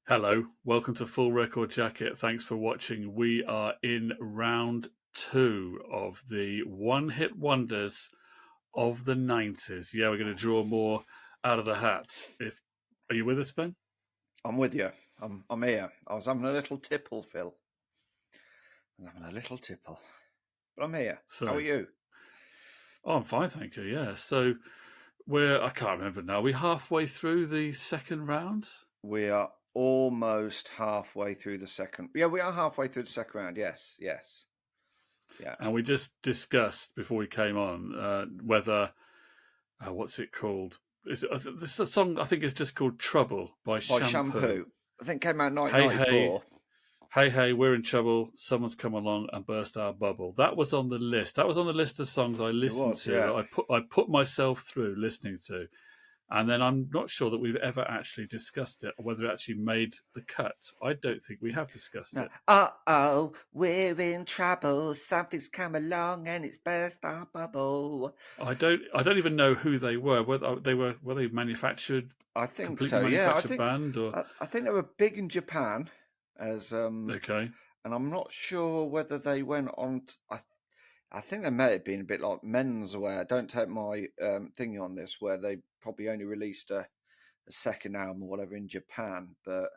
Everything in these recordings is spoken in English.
Hello, welcome to Full Record Jacket. Thanks for watching. We are in round two of the one-hit wonders of the 90s. Yeah, we're going to draw more out of the hats. Are you with us, Ben? I'm with you. I'm here. I was having a little tipple, Phil. I'm having a little tipple. But I'm here. How are So, you? I'm fine, thank you. Yeah. So I can't remember now. Are we halfway through the second round? We are almost halfway through the second. Yeah, we are halfway through the second round. Yes, yes. Yeah. And we just discussed before we came on whether what's it called? This is a song I think is just called "Trouble" by By Shampoo. Shampoo. I think it came out in Hey hey 1994. hey hey, we're in trouble. Someone's come along and burst our bubble. That was on the list. That was on the list of songs I It listened was, to. yeah. I put myself through listening to, and then I'm not sure that we've ever actually discussed it or whether it actually made the cut. I don't think we have discussed No. it. Uh-oh, we're in trouble. Something's come along and it's burst our bubble. I don't even know who they were. Whether they manufactured, I think completely so, yeah. manufactured band or I think they were big in Japan as okay. and I'm not sure whether they went on. I think they may have been a bit like menswear. Don't take my thingy on this, where they probably only released a second album or whatever in Japan, but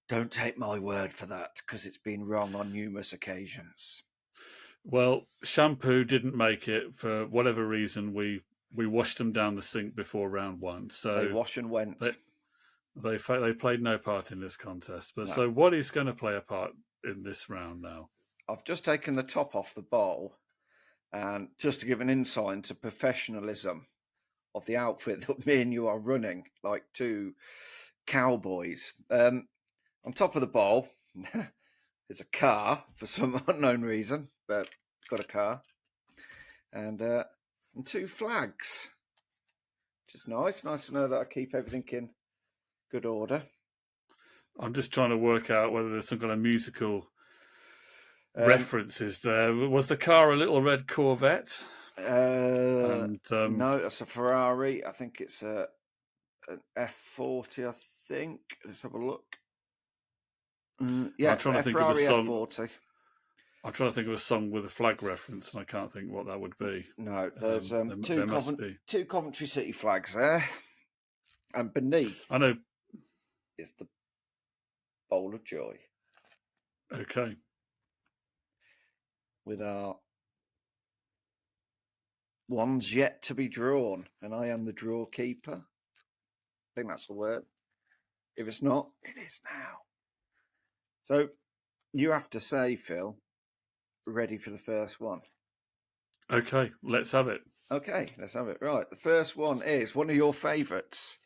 don't take my word for that because it's been wrong on numerous occasions. Well, Shampoo didn't make it for whatever reason. We washed them down the sink before round one, They so wash and went. they they played no part in this contest. But No, so what is going to play a part in this round now? I've just taken the top off the bowl, and just to give an insight into professionalism of the outfit that me and you are running, like two cowboys. On top of the bowl is a car for some unknown reason, but got a car and two flags, which is nice. Nice to know that I keep everything in good order. I'm just trying to work out whether there's some kind of musical Um, references there. Was the car a little red Corvette? uh, And no, that's a Ferrari. I think it's an F40. I think. Let's have a look. I'm Yeah, trying to a think of a Ferrari song. F40. I'm trying to think of a song with a flag reference, and I can't think what that would be. No, there's There must be. two Coventry City flags there, and I beneath know. is the Bowl of Joy Okay. with our ones yet to be drawn, and I am the draw keeper. I think that's the word. If it's not, it is now. So you have to say, Phil, ready for the first one. Okay. Let's have it. Okay, let's have it. Right, the first one is one of your favourites,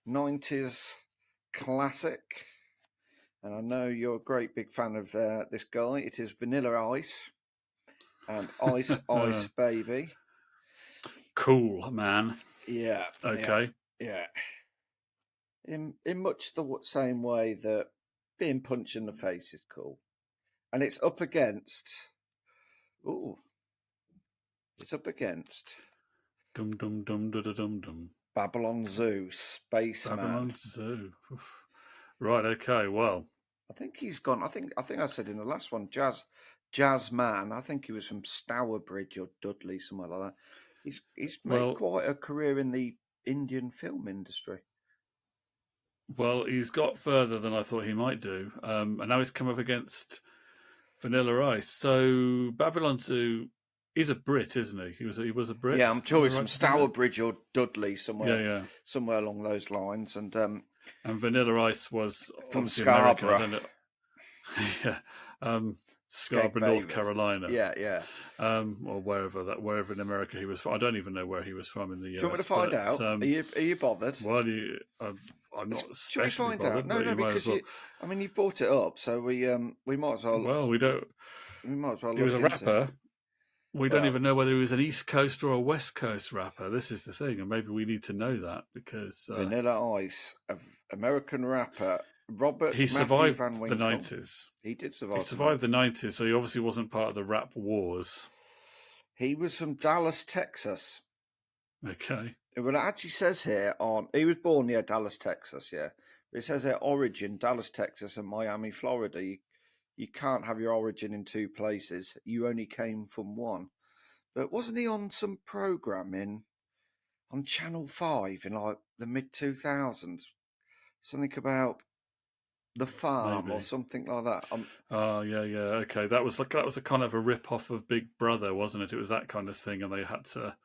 90s classic. And I know you're a great big fan of this guy. It is Vanilla Ice and Ice Ice Baby. Cool, man. Yeah, yeah, Okay. yeah. In much the same way that being punched in the face is cool, and it's up against. Ooh, it's up against Dum dum dum dum dum dum. Babylon Zoo, Spaceman. Babylon Zoo. Oof. Right. Okay. Well. I think he's gone. I think I said in the last one, Jazz Man. I think he was from Stourbridge or Dudley, somewhere like that. He's made Well. quite a career in the Indian film industry. Well. He's got further than I thought he might do, and now he's come up against Vanilla Ice. So Babylon Zoo. He's a Brit, isn't he? He was a Yeah, Brit. I'm sure Am I he's from right to think that? Stourbridge or Dudley, Yeah. Yeah. somewhere along those lines, and And Vanilla Ice was from obviously American. I Scarborough, don't know. Yeah. Skeg Scarborough, North Babers. Carolina. Yeah, yeah. Or wherever in America he was from. I don't even know where he was from in the Do you want me US, to find but out? Are you bothered? well, I'm not Should we especially find out? bothered, No, but no, you might as because well. you've brought it up, so we might as well Well, we don't. He was look a into it. rapper. We don't Well, even know whether he was an East Coast or a West Coast rapper. This is the thing, and maybe we need to know that because Vanilla Ice, of American rapper Robert he Matthew survived Van the Winkle. '90s. He did He survive the survived the 90s. '90s, so he obviously wasn't part of the rap wars. He was from Dallas, Texas. Okay. Well, it actually says here on he was born near Dallas, Texas, yeah, It says their origin, Dallas, Texas, and Miami, Florida. You can't have your origin in two places. You only came from one. But wasn't he on some program on Channel 5 in like the mid 2000s? Something about the farm or Maybe. something like that. Oh yeah, yeah. Okay, that was a kind of a rip off of Big Brother, wasn't it? It was that kind of thing, and they had to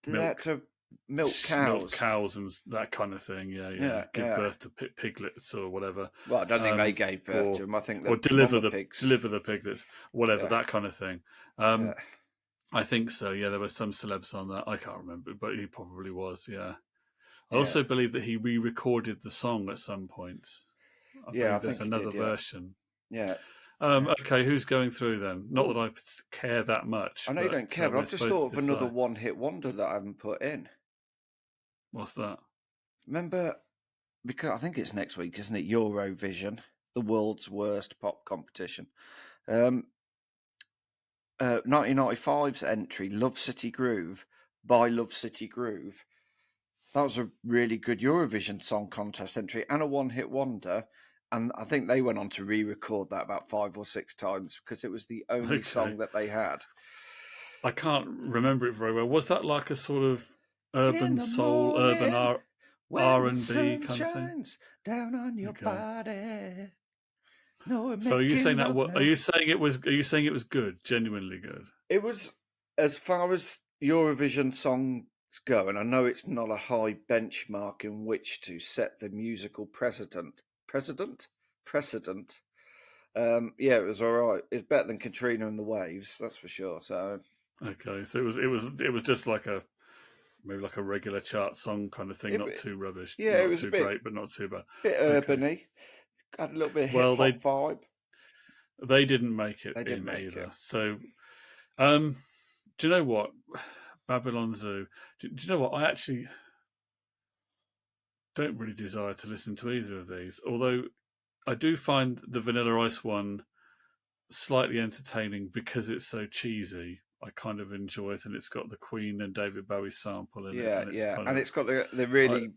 They had milk to milk milk cows. cows and that kind of thing. Yeah, yeah. Yeah, Give yeah. birth to piglets or whatever, Well, I don't think they gave birth to or them. I think or the mother pigs. deliver the piglets, whatever Yeah, that kind of thing. yeah, I think so. Yeah, there were some celebs on that. I can't remember, but he probably was. Yeah. I yeah, also believe that he re-recorded the song at some point. I yeah. I believe there's think he another did. Yeah, version. yeah, yeah. Okay, who's going through then? Not that Oh, I care that I much, know you but don't care, but we're I've just supposed thought to of another decide. one-hit wonder that I haven't put in. What's that? Remember, because I think it's next week, isn't it? Eurovision, the world's worst pop competition. 1995's entry, Love City Groove, by Love City Groove. That was a really good Eurovision Song Contest entry and a one-hit wonder. And I think they went on to re-record that about 5 or 6 times because it was the only Okay, song that they had. I can't remember it very well. Was that like a sort of In urban the soul, urban morning, when R the and B sun kind of thing? shines down on your Okay. body, no, we're So are you saying making that? love What are now. you saying? It was? Are you saying it was good? Genuinely good? It was, as far as Eurovision songs go, and I know it's not a high benchmark in which to set the musical precedent. Yeah, it was all right. It's better than Katrina and the Waves, that's for sure. So Okay, so it was just like a maybe like a regular chart song kind of thing. Not it, too rubbish, yeah, it not was a too bit great, but not too bad. Okay. urbany, had a little bit of hip Well, hop vibe. they didn't make it They didn't in make either. it. So, um, do you know what? Babylon Zoo. Do you know what? I actually don't really desire to listen to either of these. Although I do find the Vanilla Ice one slightly entertaining because it's so cheesy. I kind of enjoy it, and it's got the Queen and David Bowie sample in it, Yeah, and it's yeah, kind and of. it's got the I, really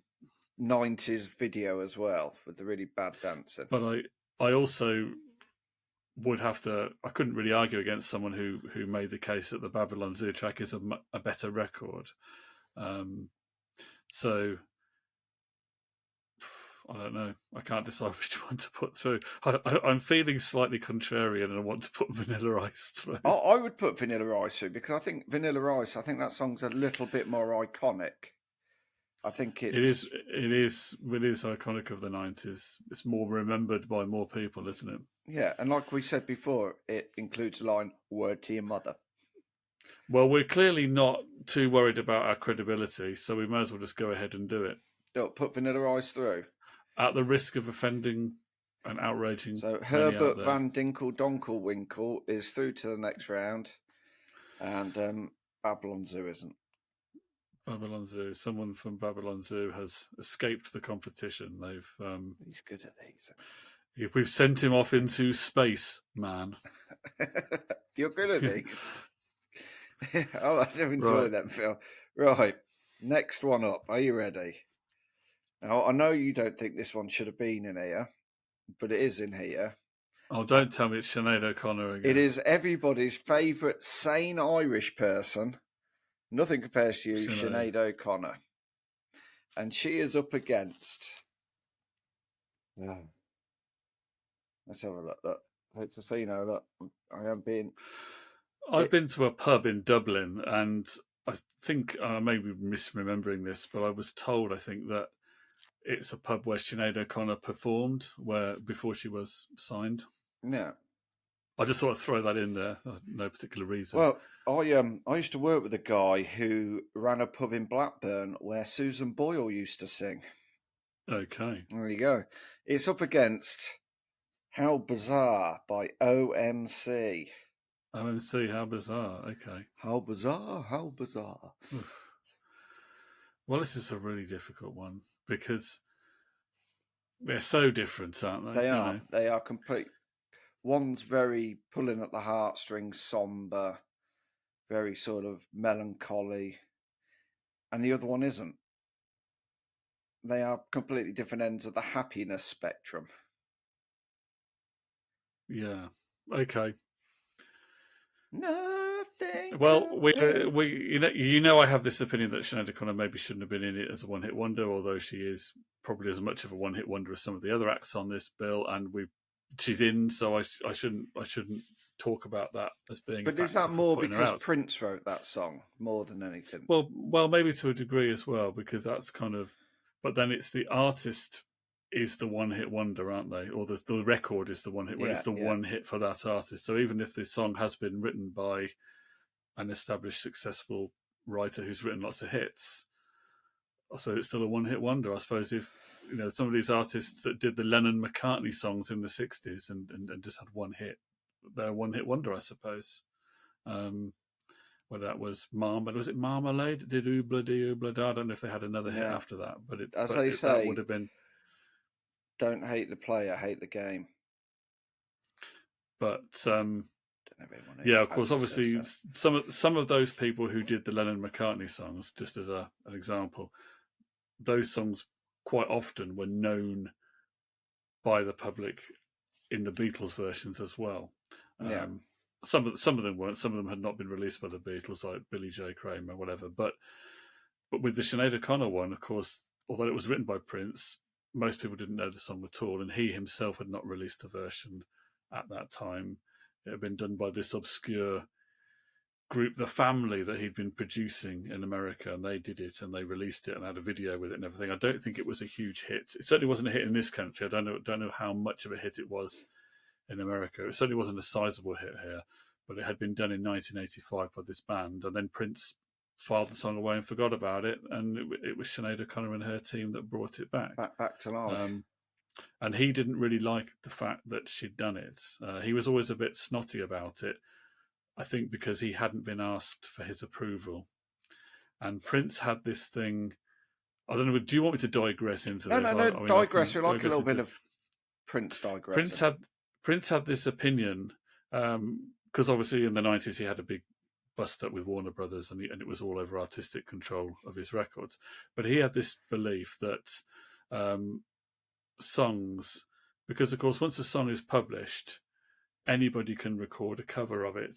90s video as well with the really bad dancing. but I also would have to. I couldn't really argue against someone who made the case that the Babylon Zoo track is a better record. Um, so I don't know. I can't decide which one to put through. I'm feeling slightly contrarian, and I want to put Vanilla Ice through. I would put Vanilla Ice through because I think Vanilla Ice, I think that song's a little bit more iconic. I think it's, It is iconic of the '90s. It's more remembered by more people, isn't it? yeah, and like we said before, it includes the line, word to your mother. Well, we're clearly not too worried about our credibility, so we may as well just go ahead and do it, Don't put Vanilla Ice through. at the risk of offending and outraging So many out Herbert there. Van Dinkle Winkle is through to the next round, and Babylon Zoo isn't. Babylon Zoo. Someone from Babylon Zoo has escaped the competition. He's good at these. We've sent him off into space, man. You're good at these. Oh, I do enjoy Right. that, Phil. Right, next one up. Are you ready? Now, I know you don't think this one should have been in here, but it is in here. Oh, Uh, don't tell me it's Sinead O'Connor It again. is everybody's favourite sane Irish person. Nothing compares to you, Sinead. Sinead O'Connor. And she is up against. Yeah. Let's have a look. Look. So you know, look, I am being. I've It, been to a pub in Dublin, and I think I may be misremembering this, but I was told I think that it's a pub where Sinead O'Connor performed, where before she was signed. yeah. I just thought I'd throw that in there, no particular reason. Well, I used to work with a guy who ran a pub in Blackburn where Susan Boyle used to sing. Okay, There you go. It's up against How Bizarre by OMC. OMC, how bizarre. Okay, How bizarre, how bizarre. oof. Well, this is a really difficult one because they're so different, aren't they? You know, They are complete. One's very pulling at the heartstrings, somber, very sort of melancholy, and the other one isn't. they are completely different ends of the happiness spectrum. Yeah. Okay. Nothing Well, we compares. you know I have this opinion that Sinead O'Connor maybe shouldn't have been in it as a one-hit wonder, although she is probably as much of a one-hit wonder as some of the other acts on this bill, and she's in, so I shouldn't talk about that as being a But is factor that for more putting her because out. Prince wrote that song more than anything? Well, maybe to a degree as well, because that's kind of, but then it's the artist is the one-hit wonder, aren't they? Or the record is the one-hit wonder. It's Yeah, the yeah. one hit for that artist. So even if the song has been written by an established, successful writer who's written lots of hits, I suppose it's still a one-hit wonder. I suppose if some of these artists that did the Lennon McCartney songs in the '60s and just had one hit, they're a one-hit wonder, I suppose. Um, whether that was was it Marmalade? Did Oobla Dee Oobla Da? I don't know if they had another hit Yeah. after that, but As they that would say, have been. don't hate the player, hate the game. But Don't know if anyone yeah, of course, actually says obviously that. some of those people who did the Lennon McCartney songs, just as an example, those songs quite often were known by the public in the Beatles versions as well. Yeah. Um, some of them weren't. Some of them had not been released by the Beatles, like Billy J. Kramer or whatever. But with the Sinead O'Connor one, of course, although it was written by Prince, most people didn't know the song at all, and he himself had not released a version at that time. It had been done by this obscure group, The Family, that he'd been producing in America, and they did it and they released it and had a video with it and everything. I don't think it was a huge hit. It certainly wasn't a hit in this country. I don't know how much of a hit it was in America. It certainly wasn't a sizable hit here, but it had been done in 1985 by this band, and then Prince filed the song away and forgot about it, and it was Sinead O'Connor and her team that brought it back. Back to life. Um, and he didn't really like the fact that she'd done it. He was always a bit snotty about it, I think, because he hadn't been asked for his approval. And Prince had this thing. I don't know. Do you want me to digress into No, this? no, I, no. I mean, I Digress. can We like a digress little bit into. of Prince Prince digressing. had Prince had this opinion because obviously in the '90s he had a big bust up with Warner Brothers, and it was all over artistic control of his records. But he had this belief that um, songs, because of course once a song is published, anybody can record a cover of it,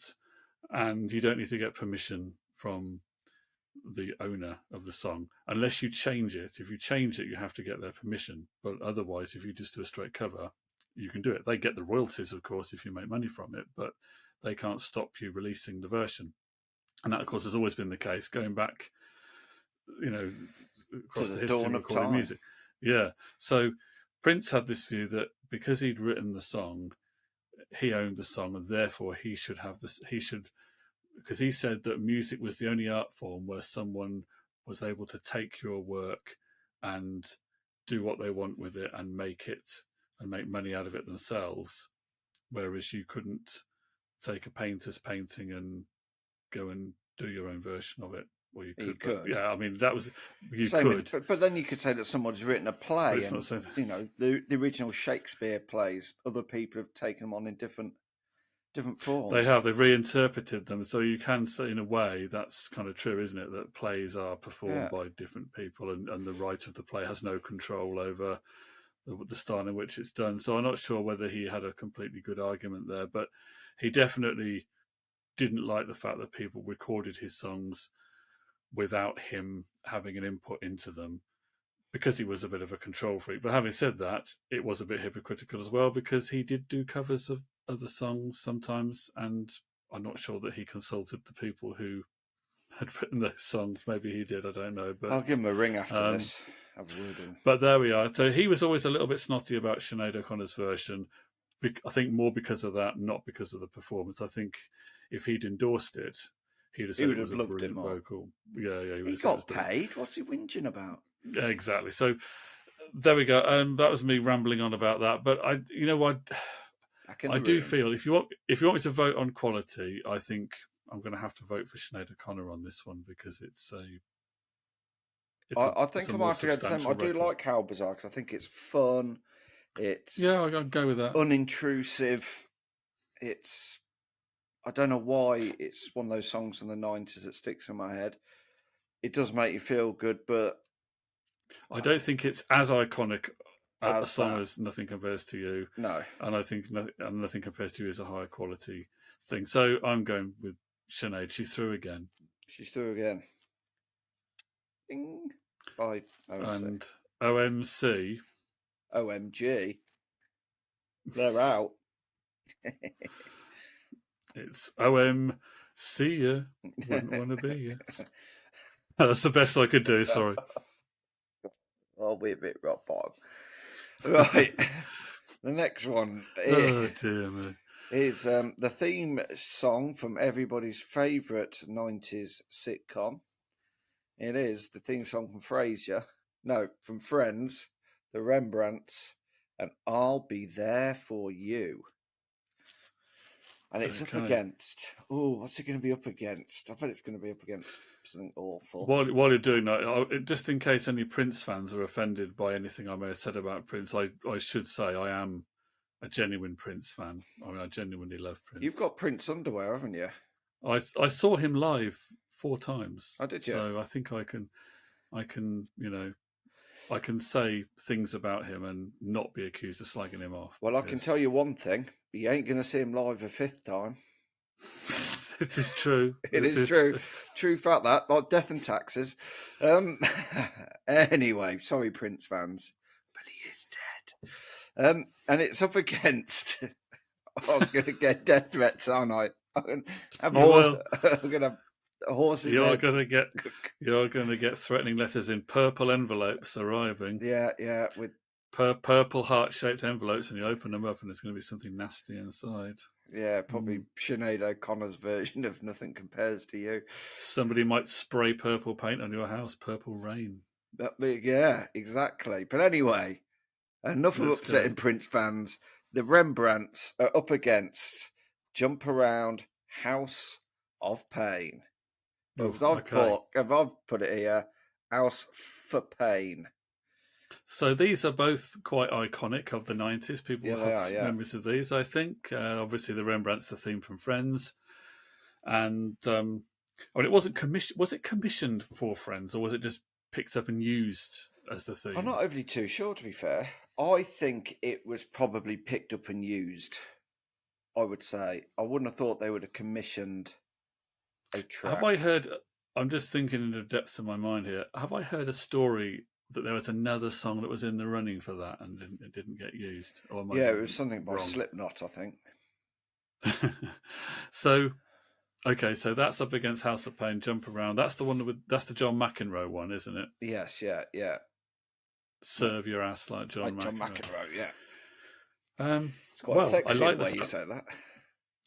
and you don't need to get permission from the owner of the song unless you change it. If you change it, you have to get their permission. But otherwise, if you just do a straight cover, you can do it. They get the royalties, of course, if you make money from it, but they can't stop you releasing the version. And that, of course, has always been the case going back, you know, To across the the history dawn of of recorded time. music. Yeah. So Prince had this view that because he'd written the song, he owned the song, and therefore he should have this. He should, because he said that music was the only art form where someone was able to take your work and do what they want with it and make it and make money out of it themselves, whereas you couldn't take a painter's painting and go and do your own version of it. Well, you You could, but could. yeah, I mean that was you Same with, could, but then you could say that someone's written a but play, it's not and so. the original Shakespeare plays. Other people have taken them on in different forms. They've reinterpreted them, so you can say in a way that's kind of true, isn't it? That plays are performed Yeah. by different people, and the writer of the play has no control over the style in which it's done. So I'm not sure whether he had a completely good argument there, but he definitely didn't like the fact that people recorded his songs without him having an input into them because he was a bit of a control freak. But having said that, it was a bit hypocritical as well because he did do covers of other songs sometimes, and I'm not sure that he consulted the people who had written those songs. Maybe he did, I don't know. I'll give him a ring after Um, this. Have a word with him. but there we are. So he was always a little bit snotty about Sinead O'Connor's version. I think more because of that, not because of the performance. I think if he'd endorsed it, he'd have He said would it was have a loved it brilliant more. vocal. Yeah, he would He have said it was got brilliant. paid. What's he whinging about? Yeah, exactly. So there we go. That was me rambling on about that. But what? Back in I the do room. feel if you want me to vote on quality, I think I'm going to have to vote for Sinead O'Connor on this one because I it's think a I might more have to go the same. I substantial do record. like How Bizarre because I think it's fun. Yeah, It's I'll go with that. unintrusive. It's I don't know why it's one of those songs from the 90s that sticks in my head. It does make you feel good, but I don't think it's as iconic a as song that. as Nothing Compares to You, No, and I think Nothing Compares to You is a higher quality thing. So I'm going with Sinead. She's through again, she's through again. Ding. By OMC. and OMC. OMG. They're out. It's OMC. Ya. Wouldn't want to be you. That's the best I could do. Sorry. I'll be a bit rock bottom. Right. The next one Oh dear me. is the theme song from everybody's favourite 90s sitcom. It is the theme song from Frasier. No, from Friends, The Rembrandts, and I'll Be There For You. And it's up Okay. against. Oh, what's it going to be up against? I bet it's going to be up against something awful. While you're doing that, just in case any Prince fans are offended by anything I may have said about Prince, I should say I am a genuine Prince fan. I mean, I genuinely love You've Prince. got Prince underwear, haven't you? I saw him live 4 times, Oh, did you? so I think I can I can say things about him and not be accused of slagging him off Well, I can tell because you one thing. You ain't going to see him live a fifth time. it is true. It This is is true. true. True fact that, like death and taxes. Anyway, sorry, Prince fans, but he is dead. And it's up against. I'm going to get death threats, aren't I? I'm going to have, You will. I'm going to have horses' You're heads. gonna get threatening letters in purple envelopes arriving. Yeah, with Purple heart-shaped envelopes, and you open them up, and there's going to be something nasty inside. probably Sinead O'Connor's version of Nothing Compares to You. Somebody might spray purple paint on your house, purple rain. Yeah, exactly. But anyway, enough of Let's go. upsetting Prince fans. The Rembrandts are up against Jump Around House of Pain. Or Ooh, as I've okay. put it here, House for Pain. So these are both quite iconic of the 90s. People Yeah, they have are, yeah. memories of these, I think. Obviously, the Rembrandt's the theme from Friends. And I mean, it wasn't commissioned. Was it commissioned for Friends, or was it just picked up and used as the I'm theme? not overly too sure, to be fair. I think it was probably picked up and used, I would say. I wouldn't have thought they would have commissioned a Have I track. heard? I'm just thinking in the depths of my mind here. Have I heard a story that there was another song that was in the running for that and it didn't get used? Or am I Yeah, it was something by wrong? Slipknot, I think. So okay, so that's up against House of Pain. Jump Around. That's the one that's the John McEnroe one, isn't it? Yes, yeah. Serve your ass like John Like John McEnroe. McEnroe, yeah. Um, It's quite well, sexy the way you say that.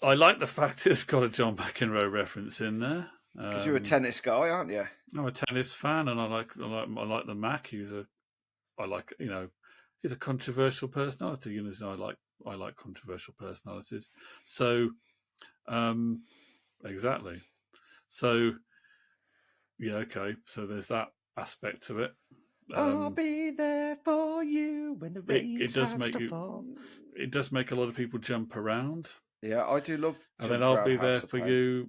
I like the fact it's got a John McEnroe reference in there. Because you're a tennis guy, aren't you? I'm a tennis fan, and I like the Mac. I like he's a controversial personality. You know, I like controversial personalities. So exactly. So yeah, okay. So there's that aspect to it. I'll Um, be there for you when the rain it does starts make to you. fall. It does make a lot of people jump around. Yeah, I do love And then Jump I'll Around be there House of for Pain. you.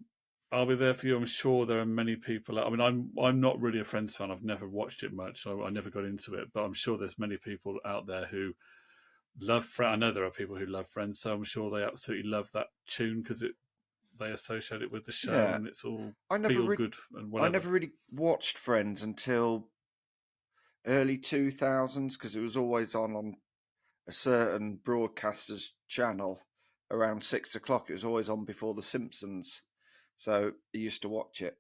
I'll be there for you. I'm sure there are many people. I mean, I'm not really a Friends fan. I've never watched it much. So I never got into it. But I'm sure there's many people out there who love Friends. I know there are people who love Friends, so I'm sure they absolutely love that tune because they associate it with the show Yeah, and it's all I never feel re- good and I whatever. never really watched Friends until early 2000s because it was always on a certain broadcaster's channel around 6 o'clock. It was always on before The Simpsons, so I used to watch it.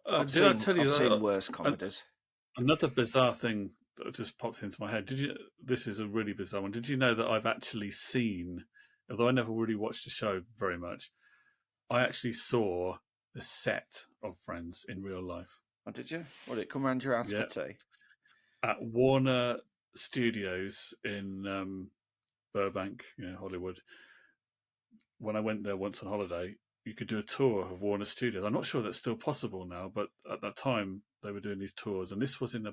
Did I tell I've you seen worse comedies. another bizarre thing that just popped into my head? Did you? This is a really bizarre one. Did you know that I've actually seen, although I never really watched the show very much, I actually saw the set of Friends in real life. Oh, did you? What did it come round your house for Yeah, tea? at Warner Studios in Burbank, Hollywood. When I went there once on holiday, you could do a tour of Warner Studios. I'm not sure that's still possible now, but at that time they were doing these tours, and this was in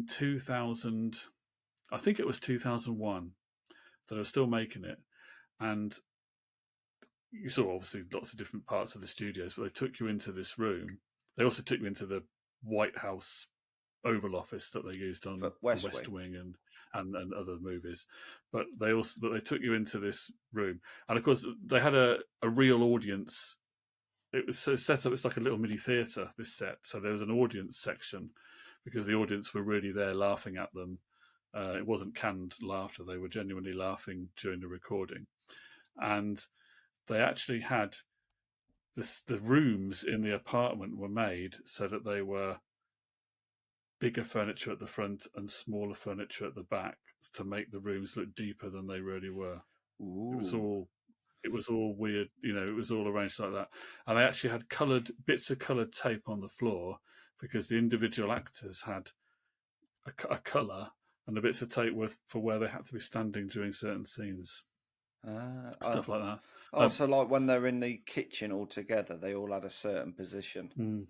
2000. I think it was 2001. So they were still making it, and you saw obviously lots of different parts of the studios, but they took you into this room. They also took you into the White House Oval Office that they used For on The West West Wing. Wing and other movies. But they took you into this room, and of course they had a real audience. It was so set up. It's like a little mini theatre. This set, so there was an audience section because the audience were really there laughing at them. It wasn't canned laughter; they were genuinely laughing during the recording, and they actually had the rooms in the apartment were made so that they were bigger furniture at the front and smaller furniture at the back to make the rooms look deeper than they really were. It was Ooh. all it was all weird, it was all arranged like that. And they actually had coloured bits of coloured tape on the floor because the individual actors had a colour and the bits of tape were for where they had to be standing during certain scenes, Oh, stuff like that. so like when they're in the kitchen all together, they all had a certain position. Mm.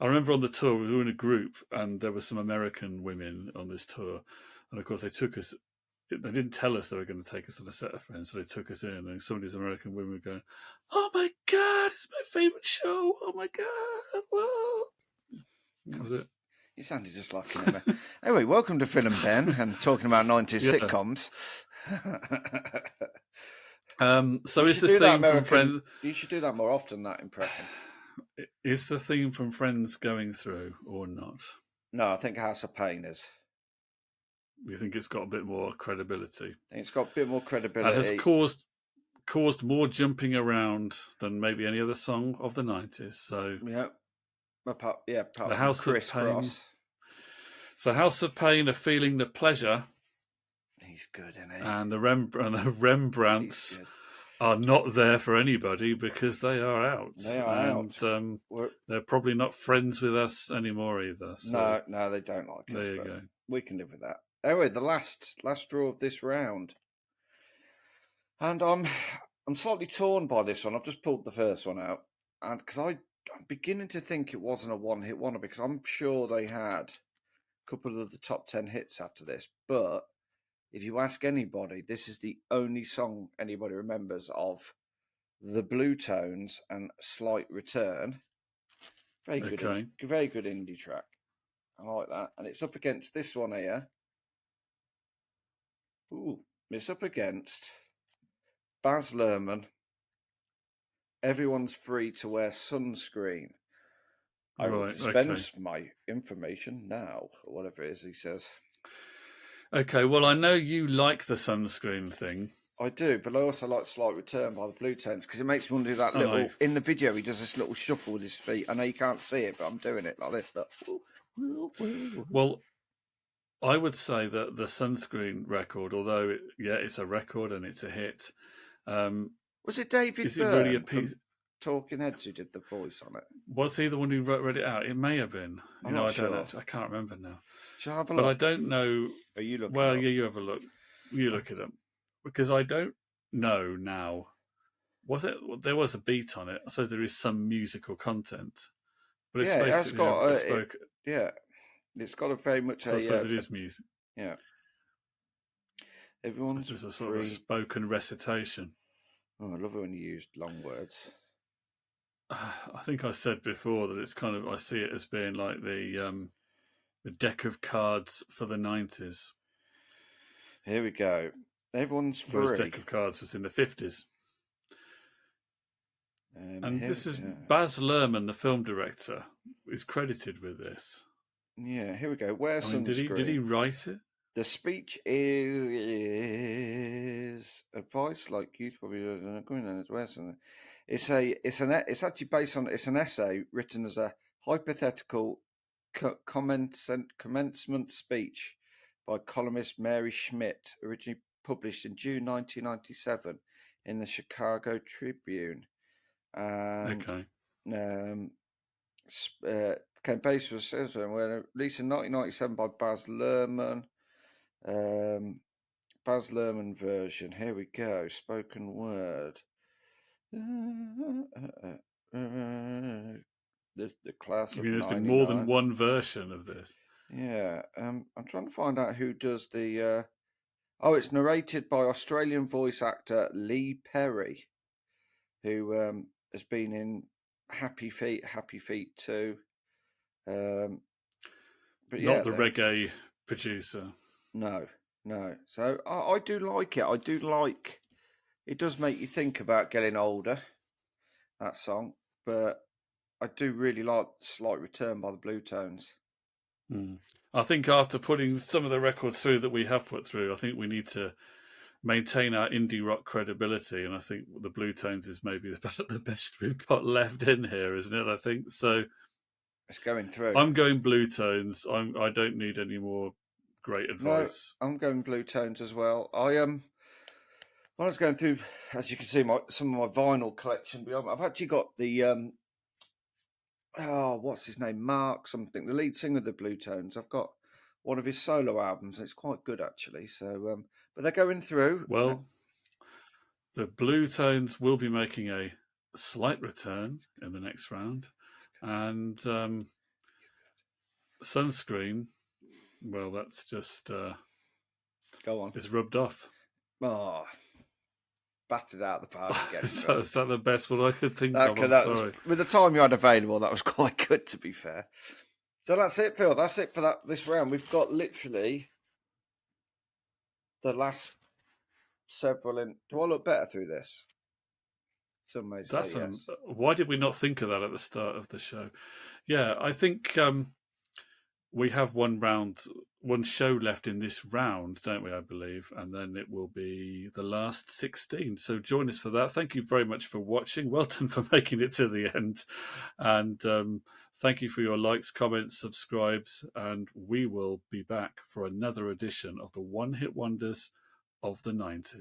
I remember on the tour we were in a group and there were some American women on this tour, and of course they took us. They didn't tell us they were going to take us on a set of Friends, so they took us in, and some of these American women were going, "Oh my god, it's my favorite show! Oh my god, whoa!" That was it. You sounded just like him. Anyway, welcome to Phil and Ben and talking about 90s Yeah. sitcoms. So You is should this do that theme from American. Friends? You should do that more often. That impression. Is the theme from Friends going through or not? No, I think House of Pain is. You think it's got a bit more credibility I think it's got a bit more and has credibility. caused more jumping around than maybe any other song of the 90s. So Yeah, apart the from House of Criss Pain. Cross. So House of Pain are feeling the pleasure, He's good, isn't he? and the He's Rembrandts good. are not there for anybody because they are out, They are and out. We're, they're probably not friends with us anymore either. So no, they don't like us, there you but go. we can live with that. Anyway, the last draw of this round, and I'm slightly torn by this one. I've just pulled the first one out, and because I'm beginning to think it wasn't a one-hit wonder because I'm sure they had a couple of the top 10 hits after this, but if you ask anybody, this is the only song anybody remembers of the Blue Tones and Slight Return. Okay, Very good indie track. I like that, and it's up against this one here. Ooh, it's up against Baz Luhrmann. Everyone's free to wear sunscreen. I will right, okay, dispense my information now, or whatever it is he says. okay. Well, I know you like the sunscreen thing. I do, but I also like Slight Return by the Blue Tones because it makes me want to do that And I, little. In the video, he does this little shuffle with his feet. I know you can't see it, but I'm doing it like this. Look. well, I would say that the sunscreen record, although it's a record and it's a hit, um, Was it David is it really a Byrne from piece? Talking Heads who did the voice on it? Was he the one who read it out? It may have been. I'm not I don't sure. know. I can't remember now. Shall I have a But I look? don't know. Are you looking Well, up? yeah, you have a look. You look it up because I don't know now. Was it? There was a beat on it. I suppose there is some musical content, but it's Yeah, it has basically got a spoke. yeah, it's got a very much So I suppose it is music. yeah. This Everyone's is a sort of a free. spoken recitation. Oh, I love it when you use long words. I think I said before that it's kind of I see it as being like the deck of cards for the 90s, Here we go. Everyone's whereas free. deck of cards was in the 50s. And Here, this is Baz Luhrmann, the film director, is credited with this. yeah, here we go. Wear I mean, did he sunscreen. write it? The speech is advice like youth probably going on wear something. It's actually based on it's an essay written as a hypothetical commencement speech by columnist Mary Schmidt, originally published in June 1997 in the Chicago Tribune, and Okay. became based for released in 1997 by Baz Luhrmann. Baz Luhrmann version. Here we go. Spoken word. The class I of mean, there's been more than '99. one version of this. Yeah. I'm trying to find out who does the. Oh, it's narrated by Australian voice actor Lee Perry, who has been in Happy Feet 2. but Not yeah, the reggae producer. no, no. So I do like it. I do like. It does make you think about getting older. That song, but I do really like "Slight Return" by the Blue Tones. Mm. I think after putting some of the records through that we have put through, I think we need to maintain our indie rock credibility, and I think the Blue Tones is maybe the best we've got left in here, isn't it? I think so. It's going through. I'm going Blue Tones. I don't need any more great No, advice. I'm going Blue Tones as well. When I was going through, as you can see, some of my vinyl collection. I've actually got the what's his name, Mark something, the lead singer of the Blue Tones. I've got one of his solo albums. It's quite good actually. So, but they're going through. Well, the Blue Tones will be making a slight return in the next round, and Sunscreen. Well, that's just Go on. is rubbed off. Oh, battered out of the park again. Is that the best one I could think of? I'm That was, sorry. with the time you had available, that was quite good, to be fair. So that's it, Phil. That's it for this round. We've got literally the last several in. Do I look better through this? Some may say yes. Why did we not think of that at the start of the show? Yeah, I think we have one show left in this round, don't we? I believe, and then it will be the last 16. So join us for that. Thank you very much for watching. Well done for making it to the end, and thank you for your likes, comments, subscribes, and we will be back for another edition of the One Hit Wonders of the 90s.